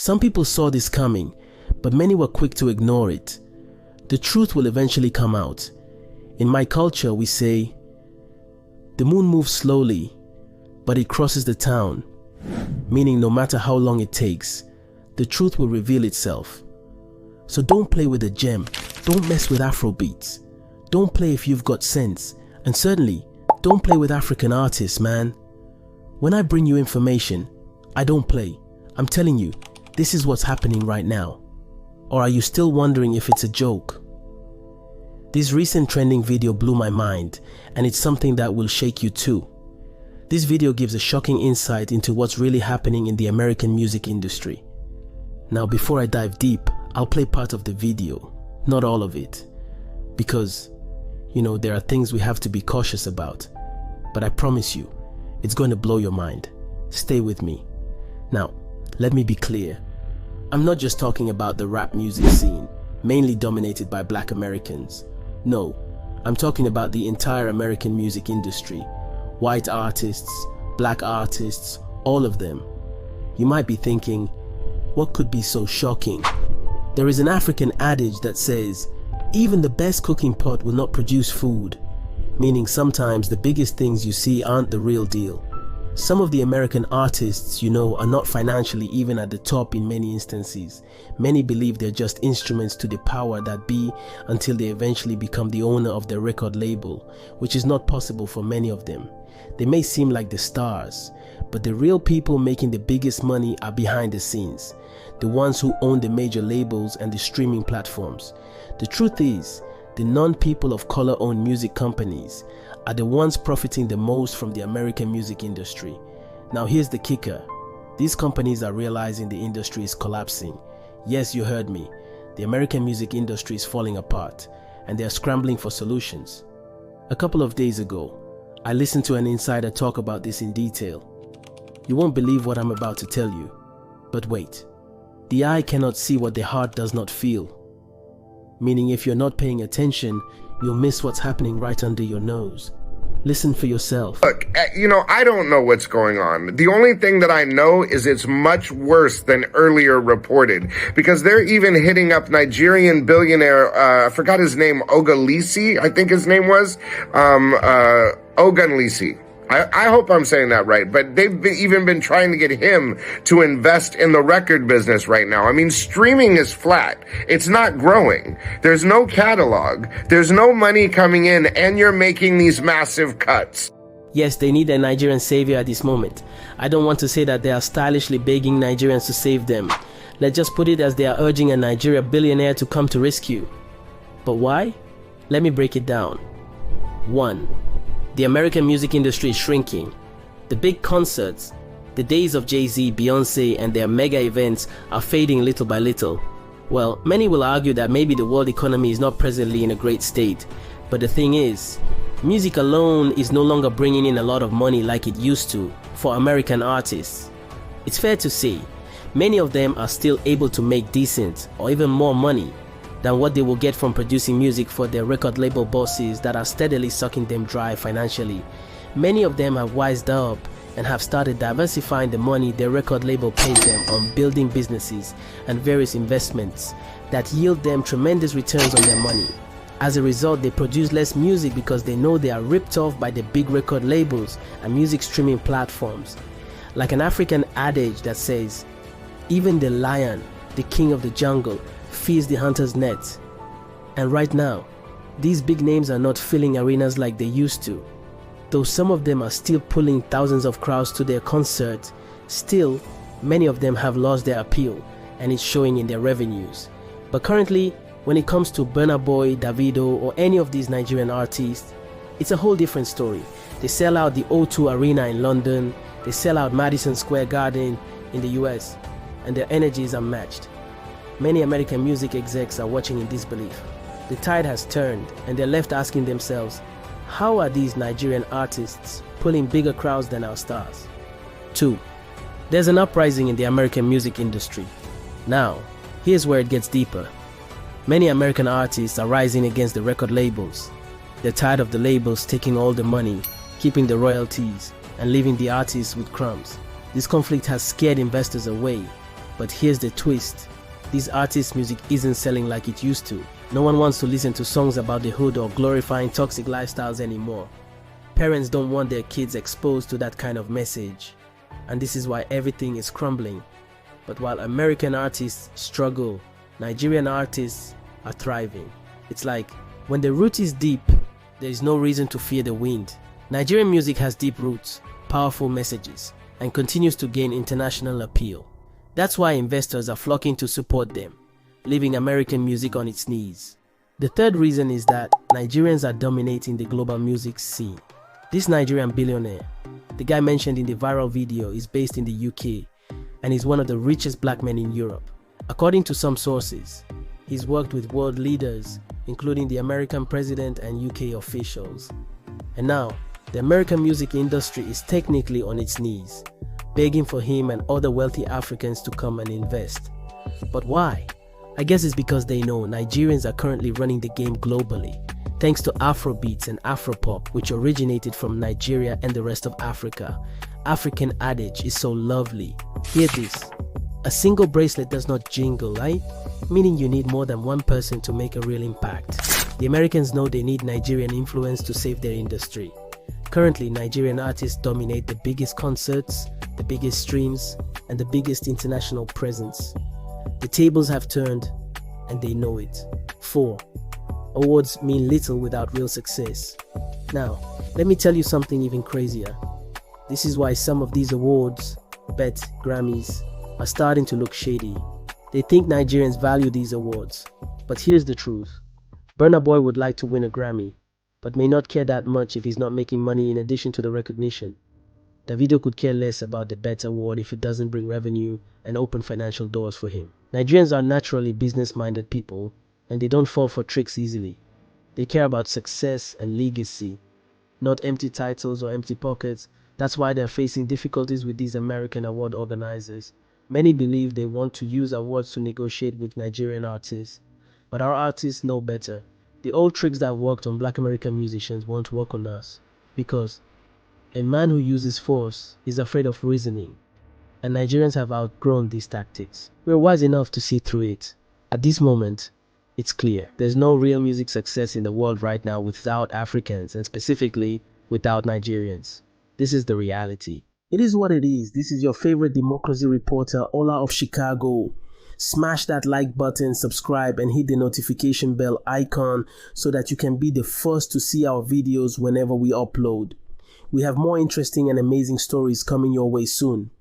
Some people saw this coming, but many were quick to ignore it. The truth will eventually come out. In my culture, we say, the moon moves slowly, but it crosses the town, meaning no matter how long it takes, the truth will reveal itself. So don't play with a gem, don't mess with Afrobeats, don't play if you've got sense, and certainly don't play with African artists, man. When I bring you information, I don't play. I'm telling you, this is what's happening right now. Or are you still wondering if it's a joke? This recent trending video blew my mind, and it's something that will shake you too. This video gives a shocking insight into what's really happening in the American music industry. Now, before I dive deep, I'll play part of the video, not all of it. Because, there are things we have to be cautious about. But I promise you, it's going to blow your mind. Stay with me. Now, let me be clear. I'm not just talking about the rap music scene, mainly dominated by Black Americans. No, I'm talking about the entire American music industry. White artists, Black artists, all of them. You might be thinking, what could be so shocking? There is an African adage that says, even the best cooking pot will not produce food. Meaning sometimes the biggest things you see aren't the real deal. Some of the American artists, are not financially even at the top in many instances. Many believe they're just instruments to the power that be until they eventually become the owner of their record label, which is not possible for many of them. They may seem like the stars, but the real people making the biggest money are behind the scenes, the ones who own the major labels and the streaming platforms. The truth is, the non-people of color-owned music companies are the ones profiting the most from the American music industry. Now here's the kicker. These companies are realizing the industry is collapsing. Yes, you heard me. The American music industry is falling apart, and they are scrambling for solutions. A couple of days ago, I listened to an insider talk about this in detail. You won't believe what I'm about to tell you. But wait. The eye cannot see what the heart does not feel. Meaning if you're not paying attention, you'll miss what's happening right under your nose. Listen for yourself. Look, I don't know what's going on. The only thing that I know is it's much worse than earlier reported, because they're even hitting up Nigerian billionaire, I forgot his name, Ogunlisi, I think his name was, Ogunlisi. I hope I'm saying that right, but they've even been trying to get him to invest in the record business right now. I mean, streaming is flat. It's not growing. There's no catalog. There's no money coming in, and you're making these massive cuts. Yes, they need a Nigerian savior at this moment. I don't want to say that they are stylishly begging Nigerians to save them. Let's just put it as they are urging a Nigerian billionaire to come to rescue. But why? Let me break it down. 1. The American music industry is shrinking. The big concerts, the days of Jay-Z, Beyonce, and their mega events are fading little by little. Well, many will argue that maybe the world economy is not presently in a great state. But the thing is, music alone is no longer bringing in a lot of money like it used to for American artists. It's fair to say, many of them are still able to make decent or even more money than what they will get from producing music for their record label bosses that are steadily sucking them dry financially. Many of them have wised up and have started diversifying the money their record label pays them on building businesses and various investments that yield them tremendous returns on their money. As a result, they produce less music because they know they are ripped off by the big record labels and music streaming platforms. Like an African adage that says, even the lion, the king of the jungle, feeds the hunter's net. And right now, these big names are not filling arenas like they used to. Though some of them are still pulling thousands of crowds to their concerts, still, many of them have lost their appeal, and it's showing in their revenues. But currently, when it comes to Burna Boy, Davido, or any of these Nigerian artists, it's a whole different story. They sell out the O2 Arena in London, they sell out Madison Square Garden in the US, and their energy is unmatched. Many American music execs are watching in disbelief. The tide has turned, and they're left asking themselves, how are these Nigerian artists pulling bigger crowds than our stars? 2. There's an uprising in the American music industry. Now, here's where it gets deeper. Many American artists are rising against the record labels. They're tired of the labels taking all the money, keeping the royalties, and leaving the artists with crumbs. This conflict has scared investors away, But here's the twist. These artists' music isn't selling like it used to. No one wants to listen to songs about the hood or glorifying toxic lifestyles anymore. Parents don't want their kids exposed to that kind of message. And this is why everything is crumbling. But while American artists struggle, Nigerian artists are thriving. It's like, when the root is deep, there is no reason to fear the wind. Nigerian music has deep roots, powerful messages, and continues to gain international appeal. That's why investors are flocking to support them, leaving American music on its knees. The third reason is that Nigerians are dominating the global music scene. This Nigerian billionaire, the guy mentioned in the viral video, is based in the UK and is one of the richest black men in Europe. According to some sources, he's worked with world leaders, including the American president and UK officials. And now, the American music industry is technically on its knees, begging for him and other wealthy Africans to come and invest. But why? I guess it's because they know Nigerians are currently running the game globally, thanks to Afrobeats and Afropop, which originated from Nigeria and the rest of Africa. African adage is so lovely. Hear this. A single bracelet does not jingle, right? Meaning you need more than one person to make a real impact. The Americans know they need Nigerian influence to save their industry. Currently, Nigerian artists dominate the biggest concerts, the biggest streams, and the biggest international presence. The tables have turned, and they know it. 4. Awards mean little without real success. Now, let me tell you something even crazier. This is why some of these awards, BET, Grammys, are starting to look shady. They think Nigerians value these awards. But here's the truth. Burna Boy would like to win a Grammy, but may not care that much if he's not making money in addition to the recognition. Davido could care less about the BET award if it doesn't bring revenue and open financial doors for him. Nigerians are naturally business-minded people, and they don't fall for tricks easily. They care about success and legacy, not empty titles or empty pockets. That's why they're facing difficulties with these American award organizers. Many believe they want to use awards to negotiate with Nigerian artists, but our artists know better. The old tricks that worked on black American musicians won't work on us, because a man who uses force is afraid of reasoning, and Nigerians have outgrown these tactics. We're wise enough to see through it. At this moment, it's clear. There's no real music success in the world right now without Africans, and specifically without Nigerians. This is the reality. It is what it is. This is your favorite democracy reporter, Ola of Chicago. Smash that like button, subscribe, and hit the notification bell icon so that you can be the first to see our videos whenever we upload. We have more interesting and amazing stories coming your way soon.